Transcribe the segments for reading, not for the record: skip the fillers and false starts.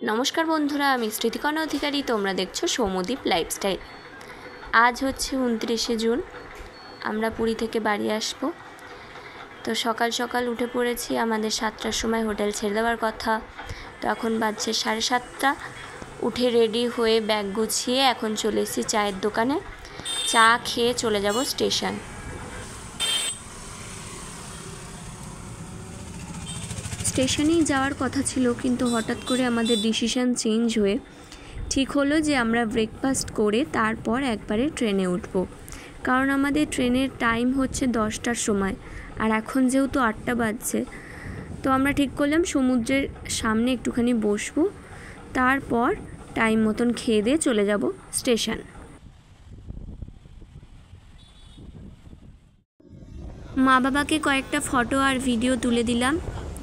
नमस्कार बंधुरा आमी स्मृतिकणा अधिकारी तोमरा देखछो सौम्यदीप लाइफस्टाइल। आज होच्छे 29 जून आमरा पुरी थेके बाड़ी आसबो। तो सकाल सकाल उठे पड़ेছি आमादेर 7टार समय होटेल छेड़े देওয়ার कथा। तो एखन बाजছে 7:30। उठे रेडी हुए बैग गुछिए एखन चले एसेছি चायेर दोकाने। चा खेয়ে चले যাব स्टेशन। स्टेशनेই যাওয়ার কথা ছিল, কিন্তু হঠাৎ করে আমাদের ডিসিশন চেঞ্জ হয়ে ঠিক হলো যে আমরা ব্রেকফাস্ট করে তারপর একবারে ট্রেনে উঠব। কারণ আমাদের ট্রেনের টাইম হচ্ছে 10টার সময়, আর এখন যেহেতু 8টা বাজছে, তো আমরা ঠিক করলাম সমুদ্রের সামনে একটুখানি বসবো, তারপর টাইম মতন খেয়ে দিয়ে চলে যাব স্টেশন। মা বাবাকে কয়েকটা ফটো আর ভিডিও তুলে দিলাম,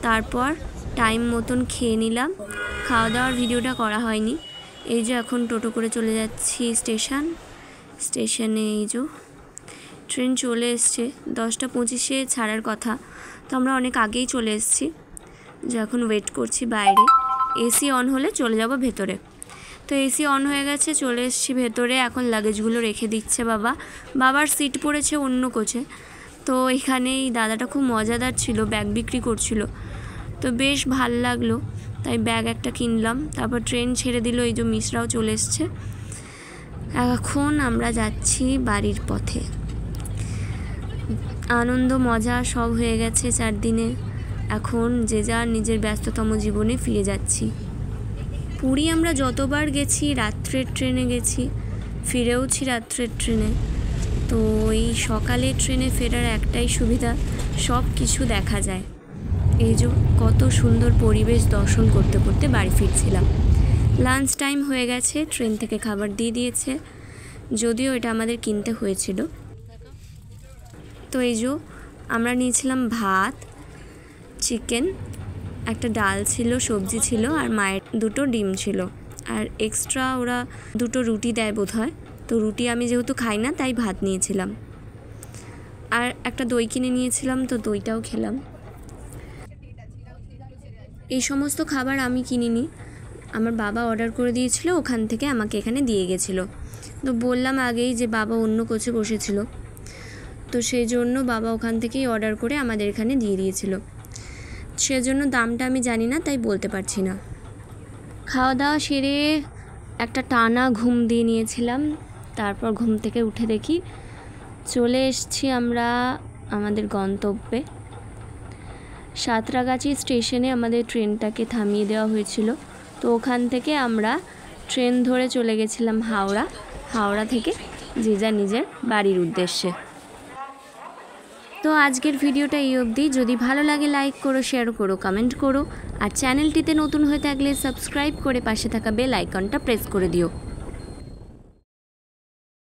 তারপর টাইম মতন খেয়ে নিলাম। খাওয়া দাওয়ার ভিডিওটা করা হয়নি। এই যে এখন টোটো করে চলে যাচ্ছি স্টেশনে। এই যে ট্রেন চলে এসছে, 10:25 ছাড়ার কথা, তো আমরা অনেক আগেই চলে এসেছি। যে এখন ওয়েট করছি বাইরে। এসি অন হলে চলে যাব ভেতরে। তো এসি অন হয়ে গেছে, চলে এসেছি ভেতরে। এখন লাগেজগুলো রেখে দিচ্ছে বাবার সিট পড়েছে অন্য কোচে। তো এখানে এই দাদাটা খুব মজাদার ছিল, ব্যাগ বিক্রি করছিল, তো বেশ ভাল লাগলো, তাই ব্যাগ একটা কিনলাম। তারপর ট্রেন ছেড়ে দিল, এই যে মিসরাও চলে এসছে। এখন আমরা যাচ্ছি বাড়ির পথে। আনন্দ মজা সব হয়ে গেছে 4 দিনে। এখন যে যার নিজের ব্যস্ততম জীবনে ফিরে যাচ্ছি। পুরী আমরা যতবার গেছি রাত্রের ট্রেনে গেছি, ফিরেওছি রাত্রের ট্রেনে। তো এই সকালে ট্রেনে ফেরার একটাই সুবিধা, সব কিছু দেখা যায়। এই যে কত সুন্দর পরিবেশ দর্শন করতে করতে বাড়ি ফিরছিলাম। লাঞ্চ টাইম হয়ে গেছে, ট্রেন থেকে খাবার দিয়ে দিয়েছে, যদিও এটা আমাদের কিনতে হয়েছিল। তো এই যে আমরা নিয়েছিলাম ভাত, চিকেন, একটা ডাল ছিল, সবজি ছিল, আর মায়ের 2টো ডিম ছিল, আর এক্সট্রা ওরা 2টো রুটি দেয় বোধহয়। তো রুটি আমি যেহেতু খাই না তাই ভাত নিয়েছিলাম, আর একটা দই কিনে নিয়েছিলাম, তো দইটাও খেলাম। এই সমস্ত খাবার আমি কিনিনি, আমার বাবা অর্ডার করে দিয়েছিল, ওখান থেকে আমাকে এখানে দিয়ে গেছিলো। তো বললাম আগেই যে বাবা অন্য কোচে বসেছিল, তো সেই জন্য বাবা ওখান থেকেই অর্ডার করে আমাদের এখানে দিয়ে দিয়েছিল। সেজন্য দামটা আমি জানি না, তাই বলতে পারছি না। খাওয়া দাওয়া সেরে একটা টানা ঘুম দিয়ে নিয়েছিলাম। তারপর ঘুম থেকে উঠে দেখি চলে এসেছি আমরা আমাদের গন্তব্যে। সাঁতরাগাছি স্টেশনে আমাদের ট্রেনটাকে থামিয়ে দেওয়া হয়েছিল। তো ওখান থেকে আমরা ট্রেন ধরে চলে গেছিলাম হাওড়া থেকে যে যার নিজের বাড়ির উদ্দেশ্যে। তো আজকের ভিডিওটা এই অবধি। যদি ভালো লাগে লাইক করো, শেয়ার করো, কমেন্ট করো, আর চ্যানেলটিতে নতুন হয়ে থাকলে সাবস্ক্রাইব করে পাশে থাকা বেল আইকনটা প্রেস করে দিও।